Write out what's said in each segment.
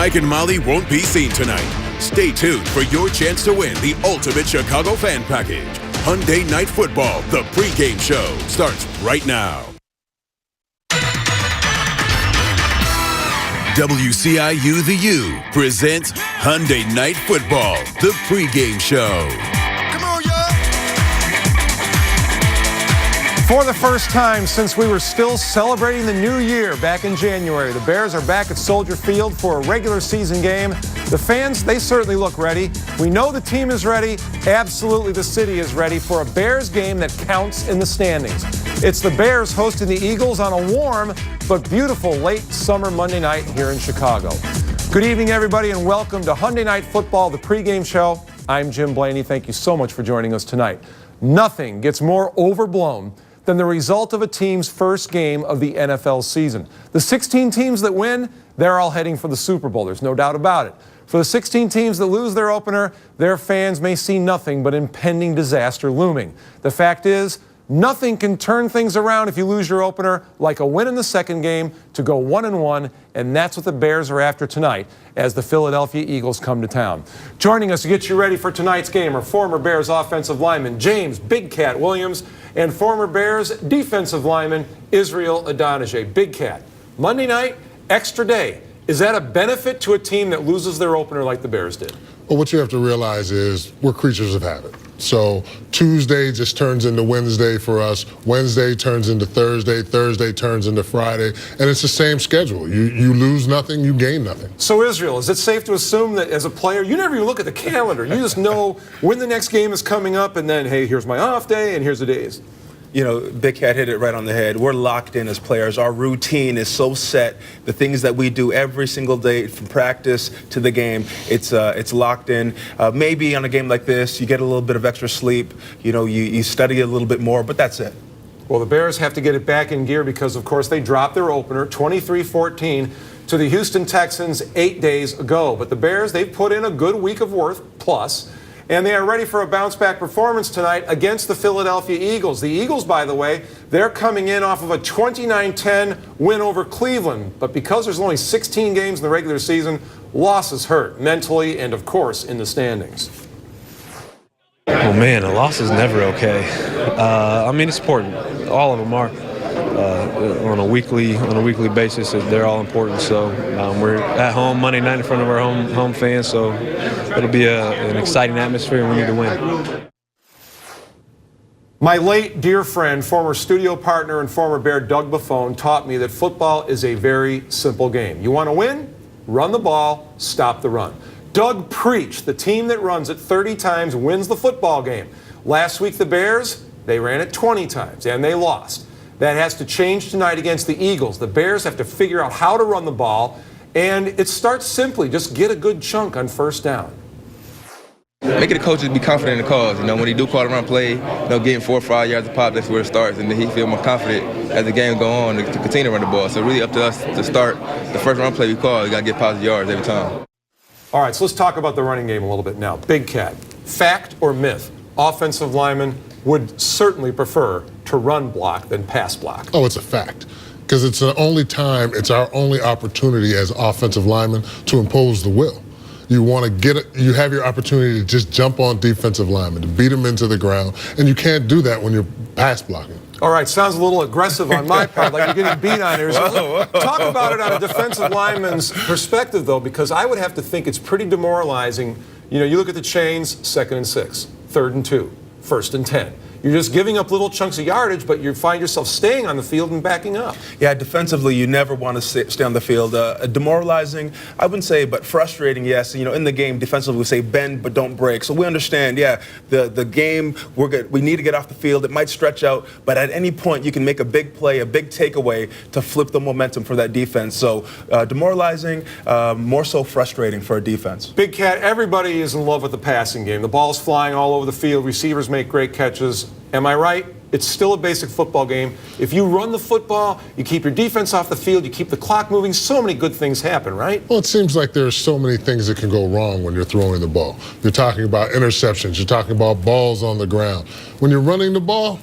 Mike and Molly won't be seen tonight. Stay tuned for your chance to win the ultimate Chicago fan package. Hyundai Night Football, the pregame show, starts right now. WCIU The U presents Hyundai Night Football, the pregame show. Come on, y'all. For the first time since we were still celebrating the new year back in January, the Bears are back at Soldier Field for a regular season game. The fans, they certainly look ready. We know the team is ready. Absolutely, the city is ready for a Bears game that counts in the standings. It's the Bears hosting the Eagles on a warm but beautiful late summer Monday night here in Chicago. Good evening, everybody, and welcome to Hyundai Night Football, the pregame show. I'm Jim Blaney. Thank you so much for joining us tonight. Nothing gets more overblown than the result of a team's first game of the NFL season. The 16 teams that win, they're all heading for the Super Bowl. There's no doubt about it. For the 16 teams that lose their opener, their fans may see nothing but impending disaster looming. The fact is, nothing can turn things around if you lose your opener like a win in the second game to go 1-1, and that's what the Bears are after tonight as the Philadelphia Eagles come to town. Joining us to get you ready for tonight's game are former Bears offensive lineman James Big Cat Williams and former Bears defensive lineman Israel Adonijah. Big Cat, Monday night, extra day. Is that a benefit to a team that loses their opener like the Bears did? Well, what you have to realize is we're creatures of habit. So Tuesday just turns into Wednesday for us. Wednesday turns into Thursday. Thursday turns into Friday. And it's the same schedule. You lose nothing, you gain nothing. So, Israel, is it safe to assume that as a player, you never even look at the calendar? You just know when the next game is coming up and then, hey, here's my off day and here's the days. You know, Big Cat hit it right on the head. We're locked in as players. Our routine is so set. The things that we do every single day, from practice to the game, it's locked in. Maybe on a game like this, you get a little bit of extra sleep. You know, you study a little bit more, but that's it. Well, the Bears have to get it back in gear because, of course, they dropped their opener 23-14 to the Houston Texans 8 days ago. But the Bears, they've put in a good week of work plus. And they are ready for a bounce-back performance tonight against the Philadelphia Eagles. The Eagles, by the way, they're coming in off of a 29-10 win over Cleveland. But because there's only 16 games in the regular season, losses hurt mentally and, of course, in the standings. Oh, man, a loss is never okay. I mean, it's important. All of them are. On a weekly basis, they're all important. So we're at home Monday night in front of our home fans, so it'll be an exciting atmosphere, and we need to win. My late dear friend, former studio partner and former Bear Doug Buffone taught me that football is a very simple game. You want to win? Run the ball, stop the run. Doug preached the team that runs it 30 times wins the football game. Last week, the Bears, they ran it 20 times, and they lost. That has to change tonight against the Eagles. The Bears have to figure out how to run the ball, and it starts simply. Just get a good chunk on first down. Making the coaches be confident in the calls. You know, when he do call around play, getting 4 or 5 yards of pop, that's where it starts. And then he feel more confident as the game go on to continue to run the ball. So really up to us to start the first run play we call. We got to get positive yards every time. All right, so let's talk about the running game a little bit now. Big Cat, fact or myth? Offensive linemen would certainly prefer to run block than pass block. Oh, it's a fact. Because it's the only time, it's our only opportunity as offensive linemen to impose the will. You want to get it, you have your opportunity to just jump on defensive linemen, to beat them into the ground, and you can't do that when you're pass blocking. All right, sounds a little aggressive on my part, like you're getting beat on here. So talk about it on a defensive lineman's perspective, though, because I would have to think it's pretty demoralizing. You know, you look at the chains, 2nd and 6, 3rd and 2, 1st and 10. You're just giving up little chunks of yardage, but you find yourself staying on the field and backing up. Yeah, defensively, you never want to stay on the field. Demoralizing, I wouldn't say, but frustrating, yes. You know, in the game, defensively, we say bend but don't break. So we understand, yeah, the game, we need to get off the field. It might stretch out, but at any point, you can make a big play, a big takeaway to flip the momentum for that defense. So demoralizing, more so frustrating for a defense. Big Cat, everybody is in love with the passing game. The ball's flying all over the field. Receivers make great catches. Am I right? It's still a basic football game. If you run the football, you keep your defense off the field, you keep the clock moving, so many good things happen, right? Well, it seems like there's so many things that can go wrong when you're throwing the ball. You're talking about interceptions. You're talking about balls on the ground. When you're running the ball,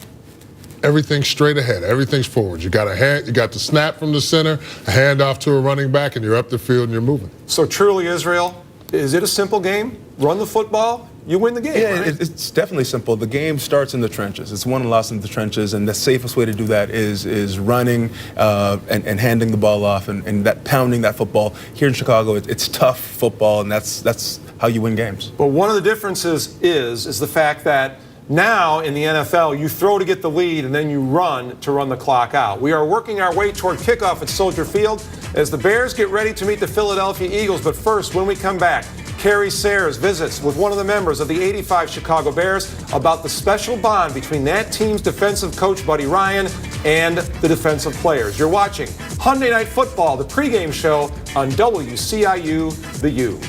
everything's straight ahead. Everything's forward. You got the snap from the center, a handoff to a running back, and you're up the field and you're moving. So truly, Israel, is it a simple game? Run the football, you win the game. Yeah, right? it's definitely simple. The game starts in the trenches. It's won and lost in the trenches, and the safest way to do that is running and handing the ball off and that pounding that football. Here in Chicago, it's tough football, and that's how you win games. But one of the differences is the fact that now in the NFL, you throw to get the lead and then you run to run the clock out. We are working our way toward kickoff at Soldier Field as the Bears get ready to meet the Philadelphia Eagles. But first, when we come back, Kerry Sayers visits with one of the members of the '85 Chicago Bears about the special bond between that team's defensive coach, Buddy Ryan, and the defensive players. You're watching Hyundai Night Football, the pregame show on WCIU, The U.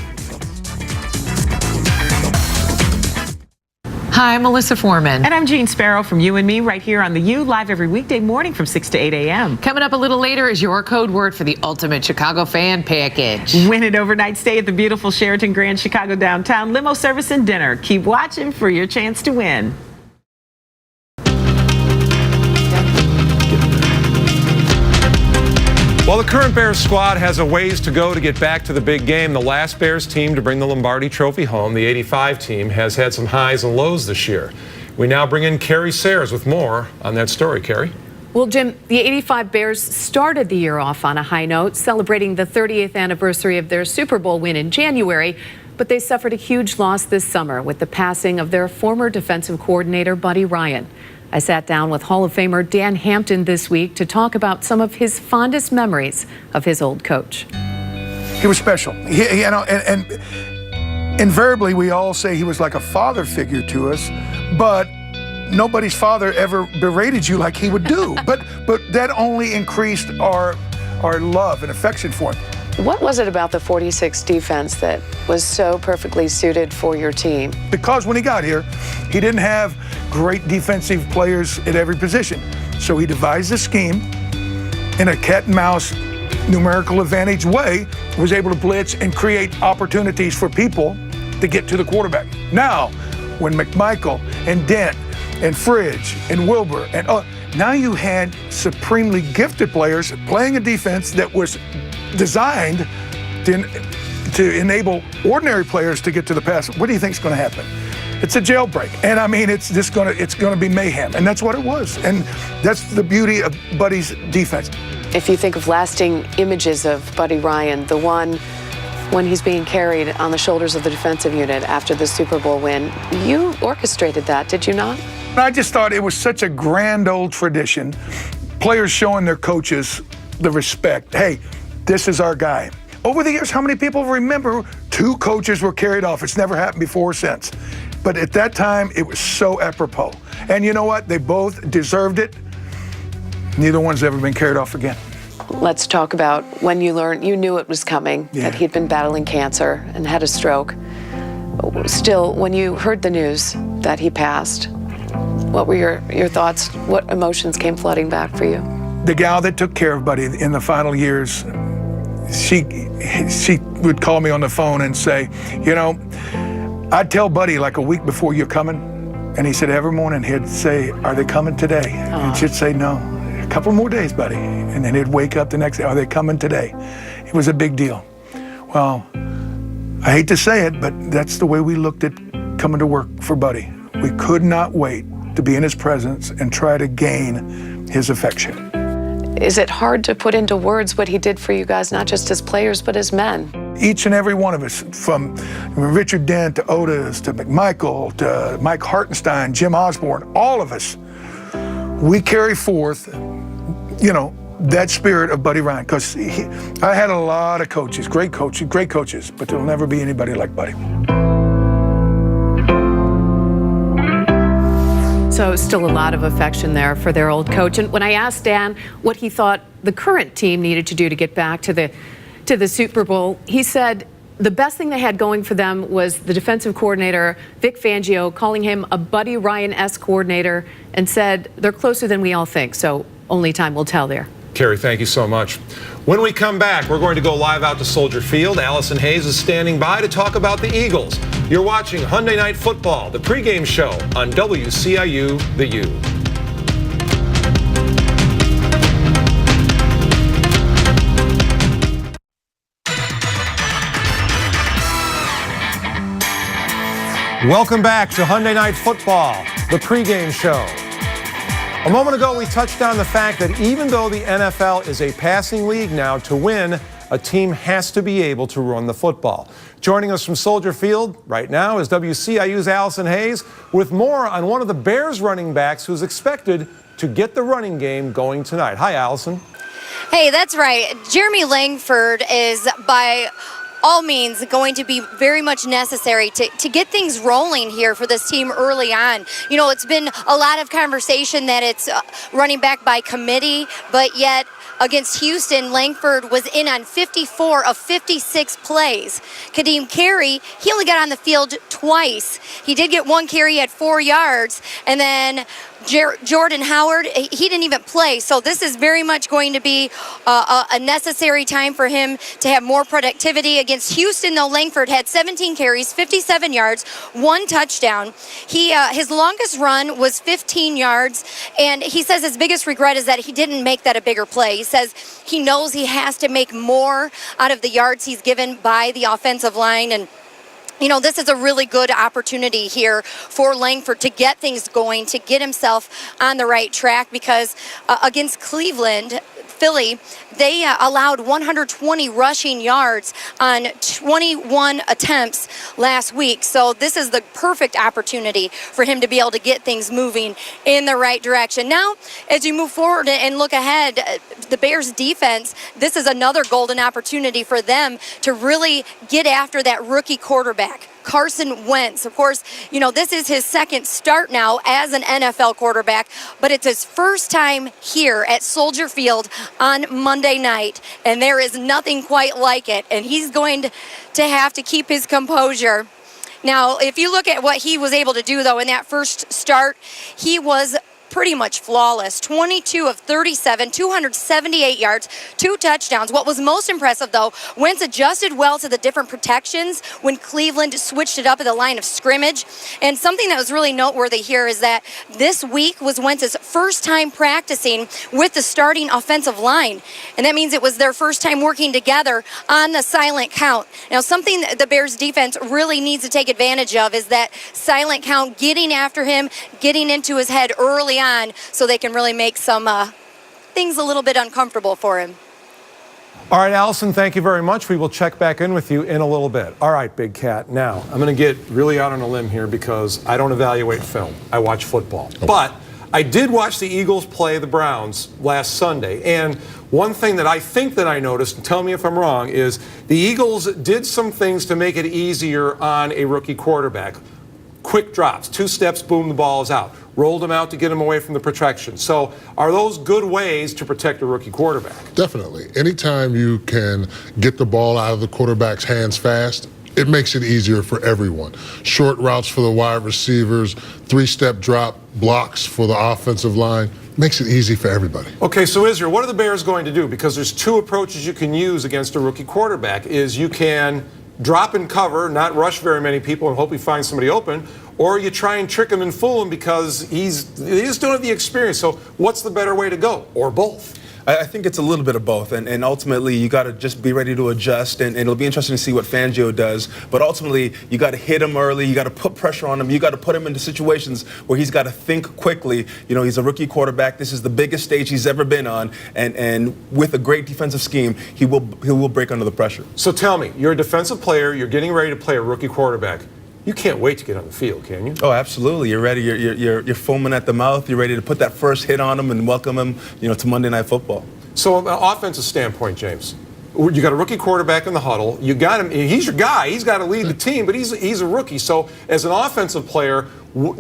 Hi, I'm Melissa Foreman. And I'm Jean Sparrow from You and Me right here on the U, live every weekday morning from 6 to 8 a.m. Coming up a little later is your code word for the ultimate Chicago fan package. Win an overnight stay at the beautiful Sheraton Grand Chicago downtown, limo service and dinner. Keep watching for your chance to win. While the current Bears squad has a ways to go to get back to the big game, the last Bears team to bring the Lombardi Trophy home, the '85 team, has had some highs and lows this year. We now bring in Kerry Sayers with more on that story. Kerry? Well, Jim, the '85 Bears started the year off on a high note, celebrating the 30th anniversary of their Super Bowl win in January, but they suffered a huge loss this summer with the passing of their former defensive coordinator, Buddy Ryan. I sat down with Hall of Famer Dan Hampton this week to talk about some of his fondest memories of his old coach. He was special. And invariably we all say he was like a father figure to us, but nobody's father ever berated you like he would do. but that only increased our love and affection for him. What was it about the 46 defense that was so perfectly suited for your team? Because when he got here, he didn't have great defensive players at every position. So he devised a scheme in a cat and mouse numerical advantage way, was able to blitz and create opportunities for people to get to the quarterback. Now, when McMichael and Dent and Fridge and Wilbur and now you had supremely gifted players playing a defense that was designed to enable ordinary players to get to the pass. What do you think is going to happen? It's a jailbreak, and I mean it's going to be mayhem, and that's what it was, and that's the beauty of Buddy's defense. If you think of lasting images of Buddy Ryan, the one when he's being carried on the shoulders of the defensive unit after the Super Bowl win, you orchestrated that, did you not? I just thought it was such a grand old tradition. Players showing their coaches the respect. Hey, this is our guy. Over the years, how many people remember two coaches were carried off? It's never happened before or since. But at that time, it was so apropos. And you know what? They both deserved it. Neither one's ever been carried off again. Let's talk about when you learned, you knew it was coming, that he'd been battling cancer and had a stroke. Still, when you heard the news that he passed, what were your thoughts? What emotions came flooding back for you? The gal that took care of Buddy in the final years, she would call me on the phone and say, you know, I'd tell Buddy like a week before you're coming, and he said every morning he'd say, are they coming today? And she'd say, no, a couple more days, Buddy. And then he'd wake up the next day, are they coming today? It was a big deal. Well, I hate to say it, but that's the way we looked at coming to work for Buddy. We could not wait to be in his presence and try to gain his affection. Is it hard to put into words what he did for you guys, not just as players, but as men? Each and every one of us, from Richard Dent to Otis to McMichael to Mike Hartenstein, Jim Osborne, all of us, we carry forth, you know, that spirit of Buddy Ryan. Because I had a lot of coaches, great coaches, but there'll never be anybody like Buddy. So still a lot of affection there for their old coach. And when I asked Dan what he thought the current team needed to do to get back to the Super Bowl, he said the best thing they had going for them was the defensive coordinator, Vic Fangio, calling him a Buddy Ryan-esque coordinator, and said they're closer than we all think. So only time will tell there. Kerry, thank you so much. When we come back, we're going to go live out to Soldier Field. Allison Hayes is standing by to talk about the Eagles. You're watching Hyundai Night Football, the pregame show on WCIU, The U. Welcome back to Hyundai Night Football, the pregame show. A moment ago, we touched on the fact that even though the NFL is a passing league now, to win, a team has to be able to run the football. Joining us from Soldier Field right now is WCIU's Allison Hayes with more on one of the Bears running backs who's expected to get the running game going tonight. Hi, Allison. Hey, that's right. Jeremy Langford is by all means going to be very much necessary to get things rolling here for this team early on. You know, it's been a lot of conversation that it's running back by committee, but yet against Houston, Langford was in on 54 of 56 plays. Kadeem Carey, he only got on the field twice. He did get one carry at 4 yards, and then Jordan Howard, he didn't even play. So this is very much going to be a necessary time for him to have more productivity. Against Houston, though, Langford had 17 carries, 57 yards, 1 touchdown. His longest run was 15 yards, and he says his biggest regret is that he didn't make that a bigger play. He says he knows he has to make more out of the yards he's given by the offensive line, and you know, this is a really good opportunity here for Langford to get things going, to get himself on the right track, because against Philly, they allowed 120 rushing yards on 21 attempts last week. So this is the perfect opportunity for him to be able to get things moving in the right direction. Now, as you move forward and look ahead, the Bears defense, this is another golden opportunity for them to really get after that rookie quarterback, Carson Wentz. Of course, you know, this is his second start now as an NFL quarterback, but it's his first time here at Soldier Field on Monday night, and there is nothing quite like it, and he's going to have to keep his composure. Now, if you look at what he was able to do, though, in that first start, he was pretty much flawless. 22 of 37, 278 yards, 2 touchdowns. What was most impressive, though, Wentz adjusted well to the different protections when Cleveland switched it up at the line of scrimmage. And something that was really noteworthy here is that this week was Wentz's first time practicing with the starting offensive line. And that means it was their first time working together on the silent count. Now, something that the Bears defense really needs to take advantage of is that silent count, getting after him, getting into his head early on, so they can really make some things a little bit uncomfortable for him. All right, Allison, thank you very much. We will check back in with you in a little bit. All right, Big Cat. Now, I'm going to get really out on a limb here because I don't evaluate film. I watch football. But I did watch the Eagles play the Browns last Sunday, and one thing that I think that I noticed, and tell me if I'm wrong, is the Eagles did some things to make it easier on a rookie quarterback. Quick drops, 2 steps, boom, the ball is out. Rolled him out to get him away from the protection. So are those good ways to protect a rookie quarterback? Definitely. Anytime you can get the ball out of the quarterback's hands fast, it makes it easier for everyone. Short routes for the wide receivers, 3-step drop blocks for the offensive line. Makes it easy for everybody. Okay, so Israel, what are the Bears going to do? Because there's 2 approaches you can use against a rookie quarterback. Is you can drop and cover, not rush very many people and hope he finds somebody open, or you try and trick him and fool him because he just don't have the experience. So what's the better way to go, or both? I think it's a little bit of both, and ultimately you got to just be ready to adjust, and it'll be interesting to see what Fangio does. But ultimately, you got to hit him early, you got to put pressure on him, you got to put him into situations where he's got to think quickly. You know, he's a rookie quarterback. This is the biggest stage he's ever been on, and with a great defensive scheme, he will break under the pressure. So tell me, you're a defensive player, you're getting ready to play a rookie quarterback. You can't wait to get on the field, can you? Oh, absolutely. You're ready. You're foaming at the mouth. You're ready to put that first hit on him and welcome him, you know, to Monday Night Football. So, from an offensive standpoint, James, you got a rookie quarterback in the huddle. You got him. He's your guy. He's got to lead the team, but he's a rookie. So, as an offensive player,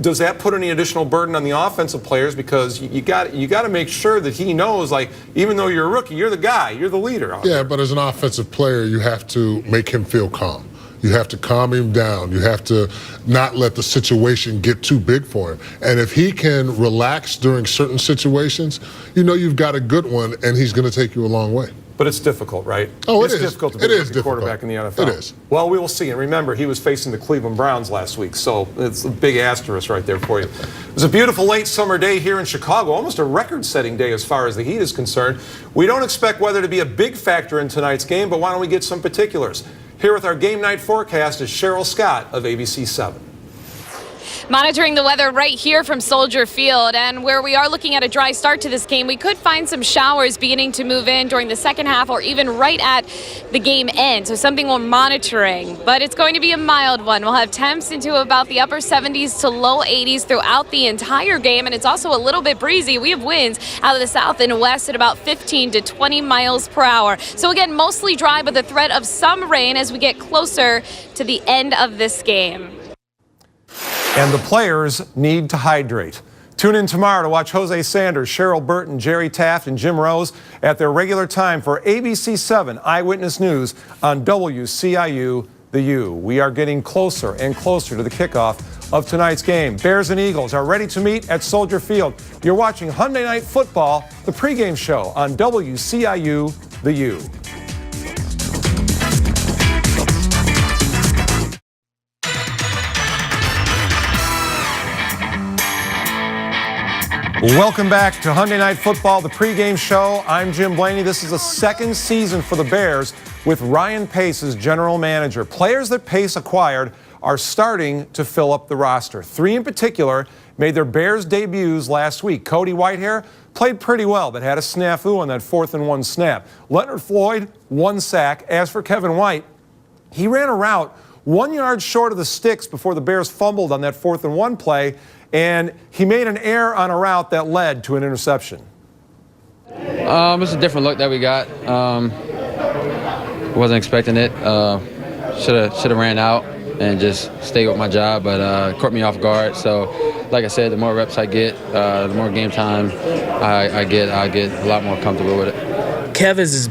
does that put any additional burden on the offensive players? Because you got to make sure that he knows, like, even though you're a rookie, you're the guy. You're the leader. Yeah, but as an offensive player, you have to make him feel calm. You have to calm him down. You have to not let the situation get too big for him. And if he can relax during certain situations, you know you've got a good one, and he's going to take you a long way. But it's difficult, right? Oh, it's difficult to be a quarterback in the NFL. It is. Well, we will see. And remember, he was facing the Cleveland Browns last week, so it's a big asterisk right there for you. It was a beautiful late summer day here in Chicago, almost a record-setting day as far as the heat is concerned. We don't expect weather to be a big factor in tonight's game, but why don't we get some particulars? Here with our game night forecast is Cheryl Scott of ABC 7. Monitoring the weather right here from Soldier Field, and where we are looking at a dry start to this game, we could find some showers beginning to move in during the second half or even right at the game end. So something we're monitoring, but it's going to be a mild one. We'll have temps into about the upper 70s to low 80s throughout the entire game, and it's also a little bit breezy. We have winds out of the south and west at about 15 to 20 miles per hour. So again, mostly dry, but the threat of some rain as we get closer to the end of this game. And the players need to hydrate. Tune in tomorrow to watch Jose Sanders, Cheryl Burton, Jerry Taft, and Jim Rose at their regular time for ABC 7 Eyewitness News on WCIU The U. We are getting closer and closer to the kickoff of tonight's game. Bears and Eagles are ready to meet at Soldier Field. You're watching Hyundai Night Football, the pregame show on WCIU The U. Welcome back to Hyundai Night Football, the pregame show. I'm Jim Blaney. This is the second season for the Bears with Ryan Pace as general manager. Players that Pace acquired are starting to fill up the roster. 3 in particular made their Bears debuts last week. Cody Whitehair played pretty well, but had a snafu on that 4th and 1 snap. Leonard Floyd, 1 sack. As for Kevin White, he ran a route 1 yard short of the sticks before the Bears fumbled on that 4th and 1 play, and he made an error on a route that led to an interception. It's a different look that we got. Wasn't expecting it. Should have ran out and just stayed with my job, but it caught me off guard. So, like I said, the more reps I get, the more game time I get a lot more comfortable with it. Kev is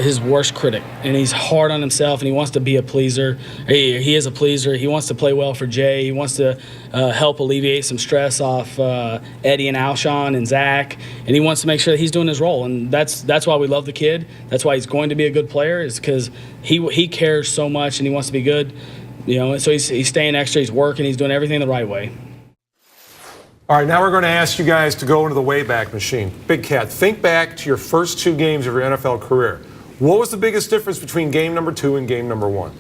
his worst critic, and he's hard on himself, and he wants to be a pleaser. He is a pleaser. He wants to play well for Jay. He wants to help alleviate some stress off Eddie and Alshon and Zach, and he wants to make sure that he's doing his role. And that's why we love the kid. That's why he's going to be a good player, is because he cares so much and he wants to be good. And so he's staying extra. He's working. He's doing everything the right way. All right, now we're going to ask you guys to go into the Wayback Machine. Big Cat, think back to your first 2 games of your NFL career. What was the biggest difference between game number 2 and game number 1?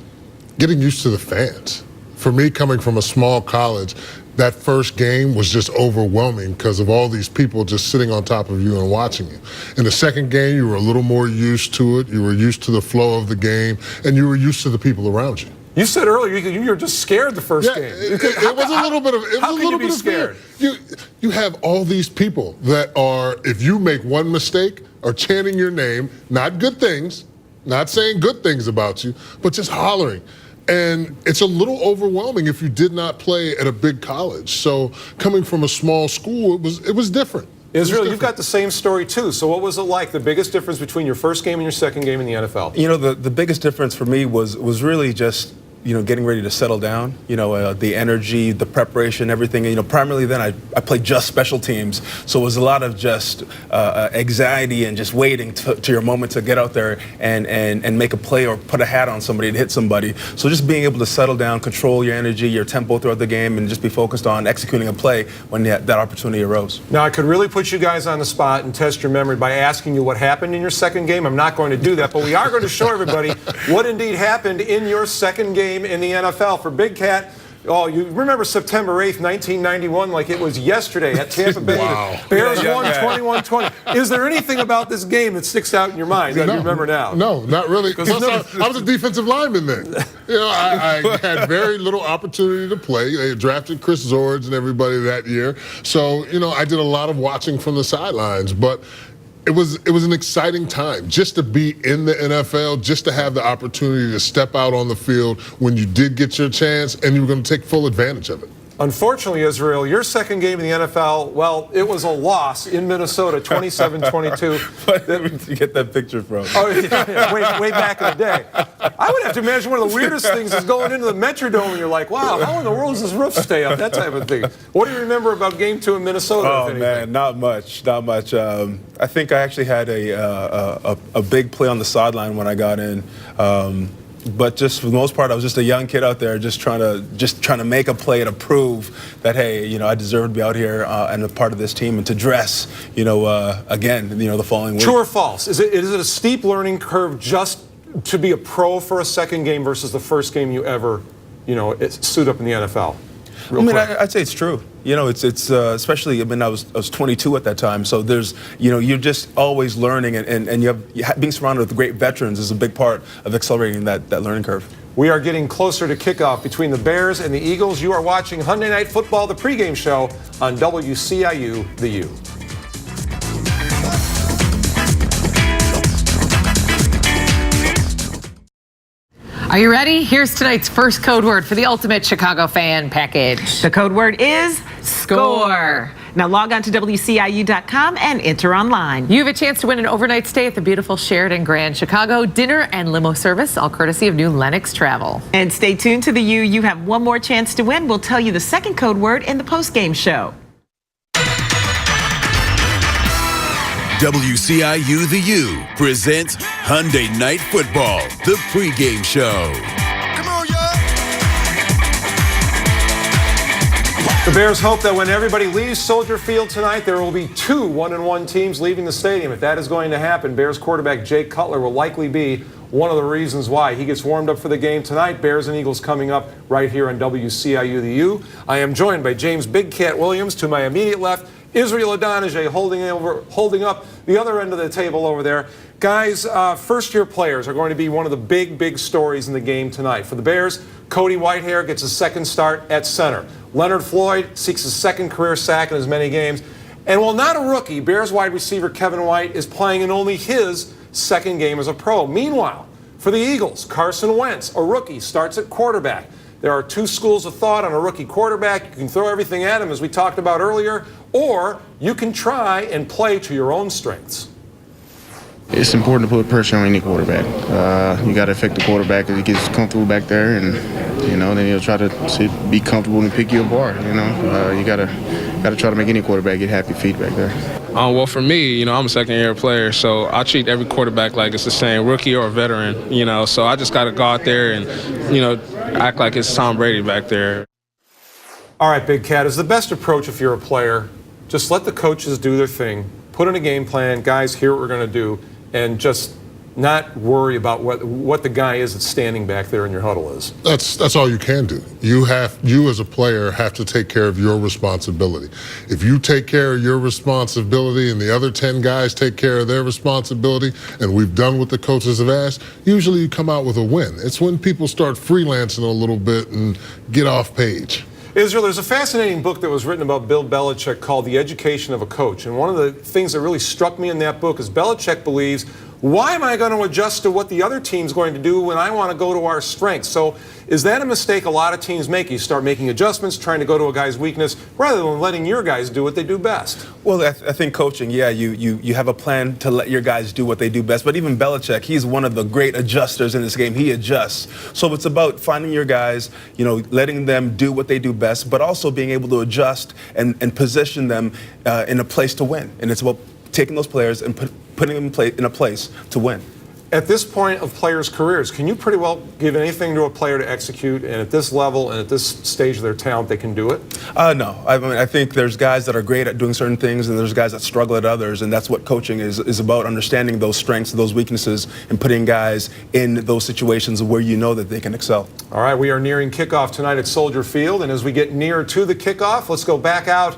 Getting used to the fans. For me, coming from a small college, that first game was just overwhelming because of all these people just sitting on top of you and watching you. In the second game, you were a little more used to it. You were used to the flow of the game, and you were used to the people around you. You said earlier you were just scared the first game. It was a little bit of it. How was a can little you be bit of scared? Fear. You have all these people that are, if you make one mistake, are chanting your name, not good things, not saying good things about you, but just hollering. And it's a little overwhelming if you did not play at a big college. So coming from a small school, it was different. Israel, you've got the same story too. So what was it like? The biggest difference between your first game and your second game in the NFL? The biggest difference for me was really just getting ready to settle down, the energy, the preparation, everything. Primarily then I played just special teams. So it was a lot of just anxiety and just waiting to your moment to get out there and make a play or put a hat on somebody to hit somebody. So just being able to settle down, control your energy, your tempo throughout the game, and just be focused on executing a play when that opportunity arose. Now, I could really put you guys on the spot and test your memory by asking you what happened in your second game. I'm not going to do that, but we are going to show everybody what indeed happened in your second game in the NFL. For Big Cat, you remember September 8th, 1991 like it was yesterday at Tampa Bay. Wow. Bears won 21-20. Is there anything about this game that sticks out in your mind that you remember now? No, not really. Because I was a defensive lineman then. I had very little opportunity to play. They had drafted Chris Zords and everybody that year. So, I did a lot of watching from the sidelines. But it was an exciting time just to be in the NFL, just to have the opportunity to step out on the field when you did get your chance, and you were going to take full advantage of it. Unfortunately, Israel, your second game in the NFL, well, it was a loss in Minnesota, 27-22. Where did you get that picture from? Oh, yeah, way back in the day. I would have to imagine one of the weirdest things is going into the Metrodome and you're like, wow, how in the world does this roof stay up? That type of thing. What do you remember about Game 2 in Minnesota? Oh, man, not much. I think I actually had a big play on the sideline when I got in. But just for the most part, I was just a young kid out there just trying to make a play to prove that, hey, I deserve to be out here and a part of this team and to dress, again, the following week. True or false? Is it a steep learning curve just to be a pro for a second game versus the first game you ever, suit up in the NFL? I'd say it's true. It's especially, I was 22 at that time, so there's, you're just always learning, and being surrounded with great veterans is a big part of accelerating that learning curve. We are getting closer to kickoff between the Bears and the Eagles. You are watching Hyundai Night Football, the pregame show on WCIU, the U. Are you ready? Here's tonight's first code word for the ultimate Chicago fan package. The code word is SCORE. Now log on to WCIU.com and enter online. You have a chance to win an overnight stay at the beautiful Sheraton Grand Chicago, dinner and limo service, all courtesy of new Lennox Travel. And stay tuned to the U. You have one more chance to win. We'll tell you the second code word in the postgame show. WCIU The U presents Hyundai Night Football, the pregame show. Come on, y'all. The Bears hope that when everybody leaves Soldier Field tonight, there will be 2 1-1 teams leaving the stadium. If that is going to happen, Bears quarterback Jake Cutler will likely be one of the reasons why. He gets warmed up for the game tonight. Bears and Eagles coming up right here on WCIU The U. I am joined by James Big Cat Williams to my immediate left. Israel Adonijah holding up the other end of the table over there. Guys, first-year players are going to be one of the big stories in the game tonight. For the Bears, Cody Whitehair gets his second start at center. Leonard Floyd seeks his second career sack in as many games. And while not a rookie, Bears wide receiver Kevin White is playing in only his second game as a pro. Meanwhile, for the Eagles, Carson Wentz, a rookie, starts at quarterback. There are 2 schools of thought on a rookie quarterback. You can throw everything at him, as we talked about earlier, or you can try and play to your own strengths. It's important to put pressure on any quarterback. You got to affect the quarterback as he gets comfortable back there, and then he'll try to be comfortable and pick you apart. You got to try to make any quarterback get happy feet back there. Well, for me, I'm a second-year player, so I treat every quarterback like it's the same, rookie or veteran. So I just got to go out there and act like it's Tom Brady back there. All right, Big Cat, is the best approach if you're a player, just let the coaches do their thing, put in a game plan, guys, here what we're going to do, and just not worry about what the guy is that's standing back there in your huddle is. That's all you can do. You as a player have to take care of your responsibility. If you take care of your responsibility and the other 10 guys take care of their responsibility, and we've done what the coaches have asked, usually you come out with a win. It's when people start freelancing a little bit and get off page. Israel, there's a fascinating book that was written about Bill Belichick called The Education of a Coach. And one of the things that really struck me in that book is Belichick believes, why am I going to adjust to what the other team's going to do when I want to go to our strengths? So is that a mistake a lot of teams make? You start making adjustments, trying to go to a guy's weakness, rather than letting your guys do what they do best. Well, I think coaching, you have a plan to let your guys do what they do best. But even Belichick, he's one of the great adjusters in this game. He adjusts. So it's about finding your guys, letting them do what they do best, but also being able to adjust and position them in a place to win. And it's about taking those players and putting them in a place to win. At this point of players' careers, can you pretty well give anything to a player to execute, and at this level and at this stage of their talent, they can do it? No. I think there's guys that are great at doing certain things, and there's guys that struggle at others, and that's what coaching is about, understanding those strengths, those weaknesses, and putting guys in those situations where you know that they can excel. All right, we are nearing kickoff tonight at Soldier Field, and as we get nearer to the kickoff, let's go back out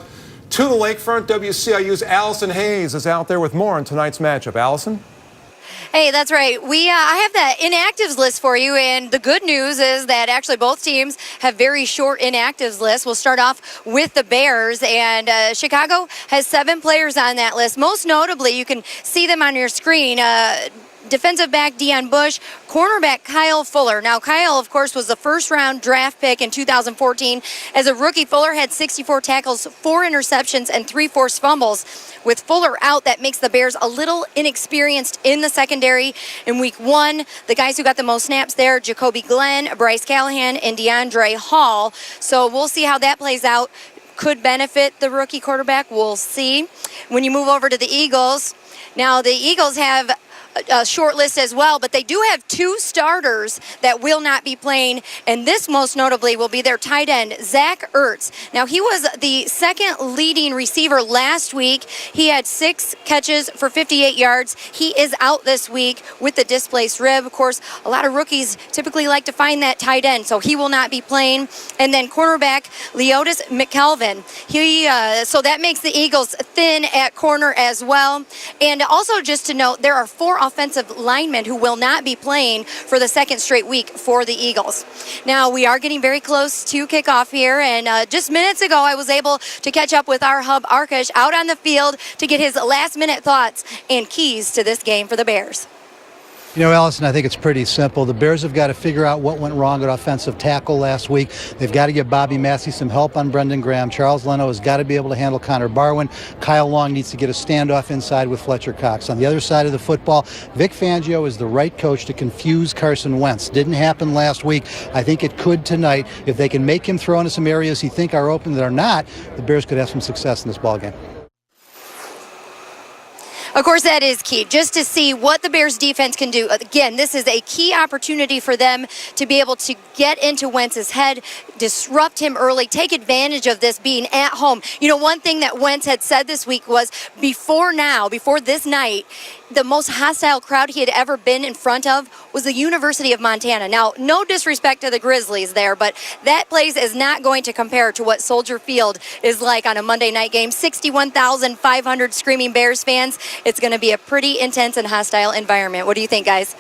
to the lakefront. WCIU's Allison Hayes is out there with more on tonight's matchup. Allison? Hey, that's right. I have that inactives list for you, and the good news is that actually both teams have very short inactives lists. We'll start off with the Bears, and Chicago has 7 players on that list. Most notably, you can see them on your screen. Defensive back Deion Bush, cornerback Kyle Fuller. Now, Kyle, of course, was the first-round draft pick in 2014. As a rookie, Fuller had 64 tackles, 4 interceptions, and 3 forced fumbles. With Fuller out, that makes the Bears a little inexperienced in the secondary. In Week 1, the guys who got the most snaps there, Jacoby Glenn, Bryce Callahan, and DeAndre Hall. So we'll see how that plays out. Could benefit the rookie quarterback. We'll see. When you move over to the Eagles, now the Eagles have short list as well, but they do have 2 starters that will not be playing, and this most notably will be their tight end, Zach Ertz. Now, he was the second leading receiver last week. He had 6 catches for 58 yards. He is out this week with the displaced rib. Of course, a lot of rookies typically like to find that tight end, so he will not be playing. And then cornerback Leotis McKelvin. So that makes the Eagles thin at corner as well. And also just to note, there are 4 offensive linemen who will not be playing for the second straight week for the Eagles. Now, we are getting very close to kickoff here, and just minutes ago I was able to catch up with our hub Arkush out on the field to get his last-minute thoughts and keys to this game for the Bears. You know, Allison, I think it's pretty simple. The Bears have got to figure out what went wrong at offensive tackle last week. They've got to give Bobby Massey some help on Brendan Graham. Charles Leno has got to be able to handle Connor Barwin. Kyle Long needs to get a standoff inside with Fletcher Cox. On the other side of the football, Vic Fangio is the right coach to confuse Carson Wentz. Didn't happen last week. I think it could tonight. If they can make him throw into some areas he think are open that are not, the Bears could have some success in this ballgame. Of course, that is key, just to see what the Bears defense can do. Again, this is a key opportunity for them to be able to get into Wentz's head, disrupt him early, take advantage of this being at home. You know, one thing that Wentz had said this week was before this night, the most hostile crowd he had ever been in front of was the University of Montana. Now, no disrespect to the Grizzlies there, but that place is not going to compare to what Soldier Field is like on a Monday night game. 61,500 screaming Bears fans. It's going to be a pretty intense and hostile environment. What do you think, guys?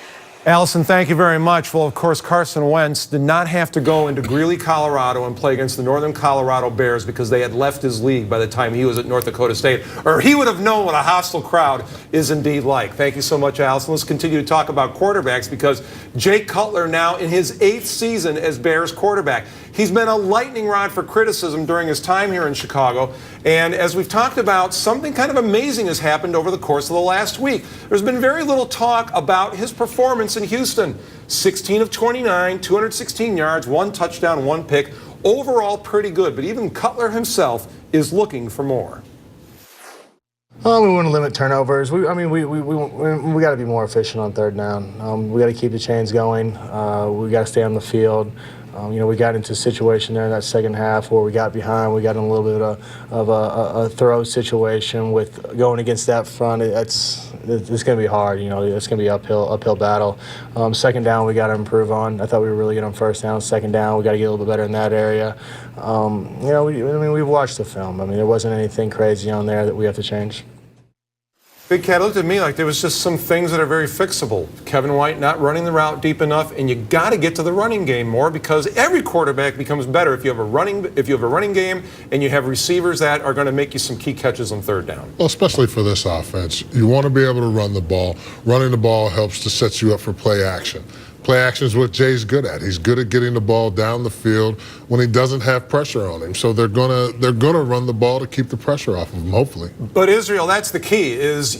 Allison, thank you very much. Well, of course, Carson Wentz did not have to go into Greeley, Colorado and play against the Northern Colorado Bears because they had left his league by the time he was at North Dakota State, or he would have known what a hostile crowd is indeed like. Thank you so much, Allison. Let's continue to talk about quarterbacks because Jay Cutler now in his 8th season as Bears quarterback. He's been a lightning rod for criticism during his time here in Chicago. And as we've talked about, something kind of amazing has happened over the course of the last week. There's been very little talk about his performance in Houston. 16 of 29, 216 yards, 1 touchdown, 1 pick. Overall, pretty good. But even Cutler himself is looking for more. We want to limit turnovers. We got to be more efficient on 3rd down. We got to keep the chains going. We got to stay on the field. We got into a situation there in that second half where we got behind. We got in a little bit of a throw situation with going against that front. It's going to be hard. It's going to be uphill battle. 2nd down, we got to improve on. I thought we were really good on 1st down. 2nd down, we got to get a little bit better in that area. We've watched the film. There wasn't anything crazy on there that we have to change. Big Cat looked at me like there was just some things that are very fixable. Kevin White not running the route deep enough, and you got to get to the running game more because every quarterback becomes better if you have a running game and you have receivers that are going to make you some key catches on 3rd down. Well, especially for this offense, you want to be able to run the ball. Running the ball helps to set you up for play action. Play action is what Jay's good at. He's good at getting the ball down the field when he doesn't have pressure on him. So they're gonna run the ball to keep the pressure off of him, hopefully. But Israel, that's the key. Is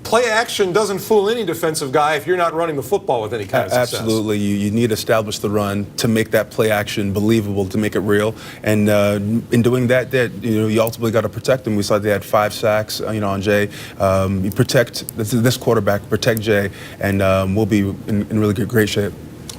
play action doesn't fool any defensive guy if you're not running the football with any kind of success. Absolutely, you need to establish the run to make that play action believable, to make it real. And in doing that, you ultimately got to protect him. We saw they had 5 sacks, on Jay. You protect this quarterback, protect Jay, and we'll be in really great shape.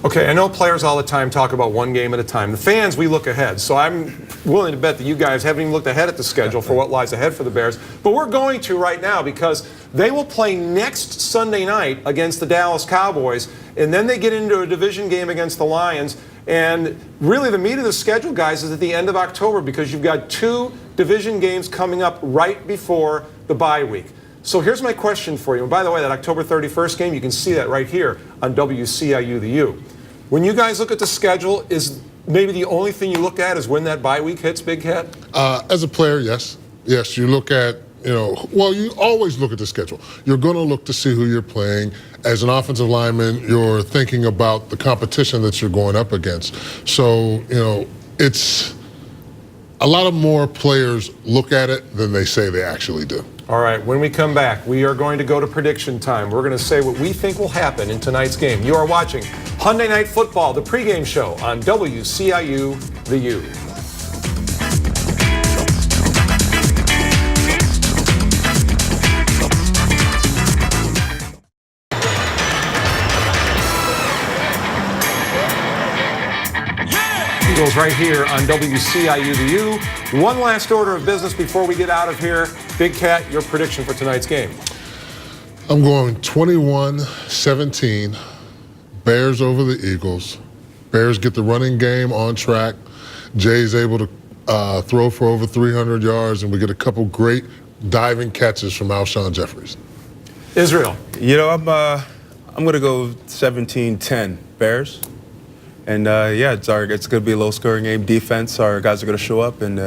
Okay, I know players all the time talk about one game at a time. The fans, we look ahead. So I'm willing to bet that you guys haven't even looked ahead at the schedule for what lies ahead for the Bears. But we're going to right now because they will play next Sunday night against the Dallas Cowboys. And then they get into a division game against the Lions. And really the meat of the schedule, guys, is at the end of October because you've got 2 division games coming up right before the bye week. So here's my question for you. And by the way, that October 31st game, you can see that right here on WCIU the U. When you guys look at the schedule, is maybe the only thing you look at is when that bye week hits, Big Cat? As a player, yes. Yes, you look at, you always look at the schedule. You're going to look to see who you're playing. As an offensive lineman, you're thinking about the competition that you're going up against. So, it's a lot of more players look at it than they say they actually do. All right, when we come back, we are going to go to prediction time. We're going to say what we think will happen in tonight's game. You are watching Hyundai Night Football, the pregame show on WCIU The U. Eagles right here on WCIU the U. One last order of business before we get out of here. Big Cat, your prediction for tonight's game. I'm going 21-17. Bears over the Eagles. Bears get the running game on track. Jay's able to throw for over 300 yards, and we get a couple great diving catches from Alshon Jeffries. Israel. You know, I'm going to go 17-10 Bears. And, yeah, it's going to be a low-scoring game. Defense, our guys are going to show up and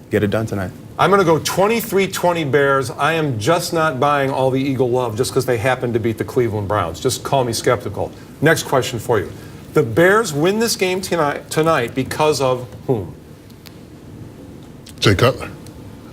get it done tonight. I'm going to go 23-20 Bears. I am just not buying all the Eagle love just because they happen to beat the Cleveland Browns. Just call me skeptical. Next question for you. The Bears win this game tonight because of whom? Jay Cutler.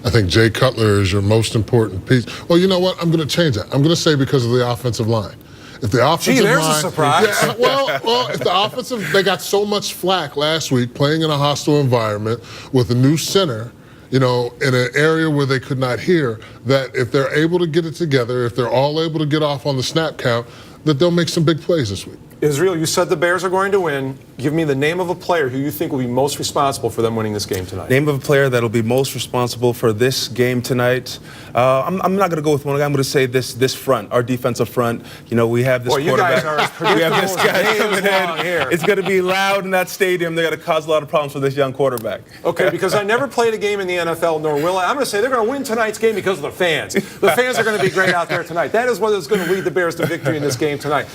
I think Jay Cutler is your most important piece. Well, you know what? I'm going to change that. I'm going to say because of the offensive line. If the offensive there's line, a surprise. Yeah, well, if the offensive, they got so much flack last week playing in a hostile environment with a new center, you know, in an area where they could not hear, that if they're able to get it together, if they're all able to get off on the snap count, that they'll make some big plays this week. Israel, you said the Bears are going to win. Give me the name of a player who you think will be most responsible for them winning this game tonight. Name of a player that will be most responsible for this game tonight. I'm not going to go with one guy. I'm going to say this front, our defensive front. You know, we have this quarterback. You guys are as predictable we have this guy coming in. Here. It's going to be loud in that stadium. They're going to cause a lot of problems for this young quarterback. Okay, because I never played a game in the NFL, nor will I. I'm going to say they're going to win tonight's game because of the fans. The fans are going to be great out there tonight. That is what is going to lead the Bears to victory in this game tonight.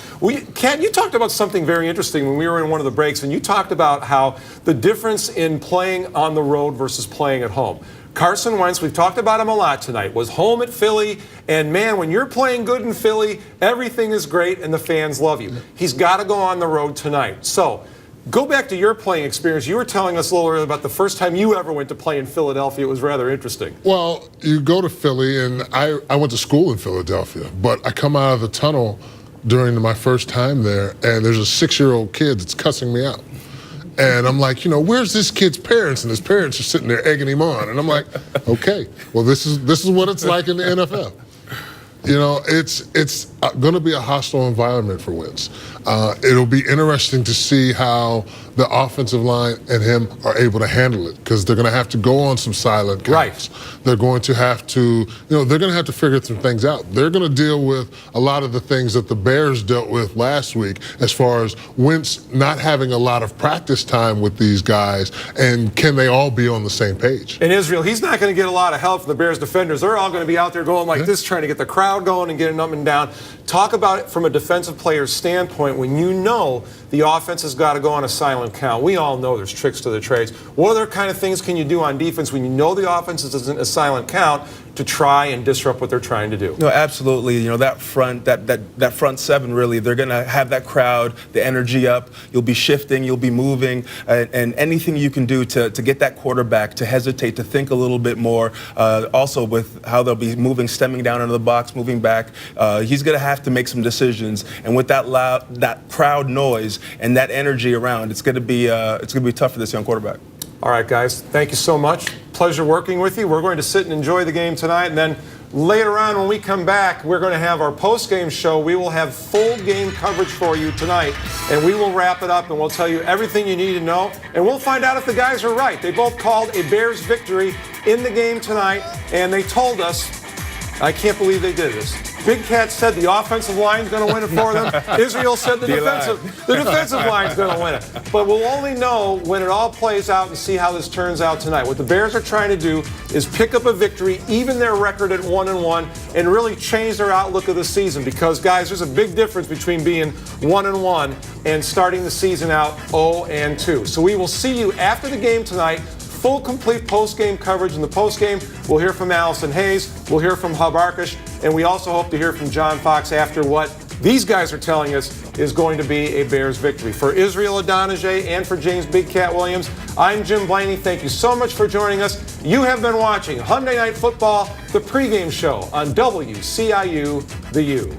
Ken, you talked about something very interesting when we were in one of the breaks, and you talked about how the difference in playing on the road versus playing at home. Carson Wentz, we've talked about him a lot tonight, was home at Philly, and man, when you're playing good in Philly, everything is great and the fans love you. He's got to go on the road tonight. So, go back to your playing experience. You were telling us a little earlier about the first time you ever went to play in Philadelphia. It was rather interesting. Well, you go to Philly, and I went to school in Philadelphia, but I come out of the tunnel during my first time there, and there's a 6-year-old kid that's cussing me out. And I'm like, you know, where's this kid's parents? And his parents are sitting there egging him on. And I'm like, okay, well, this is what it's like in the NFL. You know, it's going to be a hostile environment for Wentz. It'll be interesting to see how the offensive line and him are able to handle it, because they're going to have to go on some silent counts. Right. They're going to have to, you know, they're going to have to figure some things out. They're going to deal with a lot of the things that the Bears dealt with last week, as far as Wentz not having a lot of practice time with these guys, and can they all be on the same page? In Israel, he's not going to get a lot of help from the Bears defenders. They're all going to be out there going like this, trying to get the crowd going and getting up and down. Talk about it from a defensive player's standpoint when you know the offense has got to go on a silent count. We all know there's tricks to the trades. What other kind of things can you do on defense when you know the offense is in a silent count to try and disrupt what they're trying to do? No, absolutely. You know, that front seven, really, they're going to have that crowd, the energy up. You'll be shifting, you'll be moving, and anything you can do to get that quarterback to hesitate, to think a little bit more. Also with how they'll be moving, stemming down into the box, moving back. He's going to have to make some decisions, and with that crowd noise and that energy around, it's going to be tough for this young quarterback. All right, guys, thank you so much. Pleasure working with you. We're going to sit and enjoy the game tonight, and then later on when we come back, we're going to have our post-game show. We will have full game coverage for you tonight, and we will wrap it up, and we'll tell you everything you need to know, and we'll find out if the guys are right. They both called a Bears victory in the game tonight, and they told us, I can't believe they did this. Big Cat said the offensive line's going to win it for them. Israel said the defensive line's going to win it. But we'll only know when it all plays out and see how this turns out tonight. What the Bears are trying to do is pick up a victory, even their record at 1-1, and really change their outlook of the season. Because, guys, there's a big difference between being 1-1 and starting the season out 0-2. So we will see you after the game tonight. Full, complete post-game coverage. In the post-game, we'll hear from Allison Hayes, we'll hear from Hub Arkush, and we also hope to hear from John Fox after what these guys are telling us is going to be a Bears victory. For Israel Adonijah and for James Big Cat Williams, I'm Jim Blaney. Thank you so much for joining us. You have been watching Hyundai Night Football, the pregame show on WCIU The U.